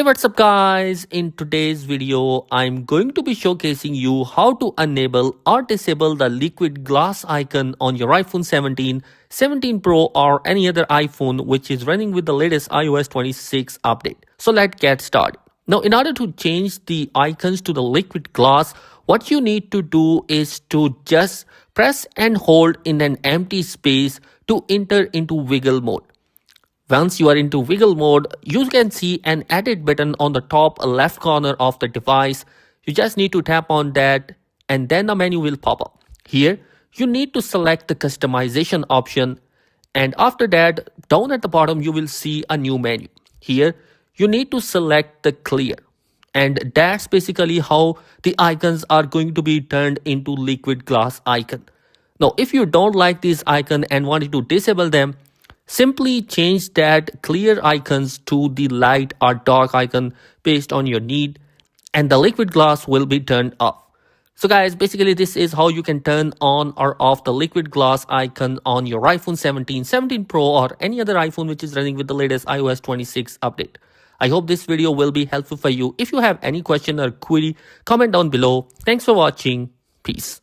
Hey, what's up guys? In today's video, I'm going to be showcasing you how to enable or disable the liquid glass icon on your iPhone 17, 17 Pro or any other iPhone which is running with the latest iOS 26 update. So let's get started. Now, in order to change the icons to the liquid glass, what you need to do is to just press and hold in an empty space to enter into wiggle mode. Once you are into wiggle mode, you can see an edit button on the top left corner of the device. You just need to tap on that and then the menu will pop up. Here, you need to select the customization option, and after that, down at the bottom, you will see a new menu. Here, you need to select the clear. And that's basically how the icons are going to be turned into liquid glass icon. Now, if you don't like this icon and wanted to disable them, simply change that clear icons to the light or dark icon based on your need, and the liquid glass will be turned off. So guys, basically this is how you can turn on or off the liquid glass icon on your iPhone 17, 17 Pro or any other iPhone which is running with the latest iOS 26 update. I hope this video will be helpful for you. If you have any question or query, comment down below. Thanks for watching. Peace.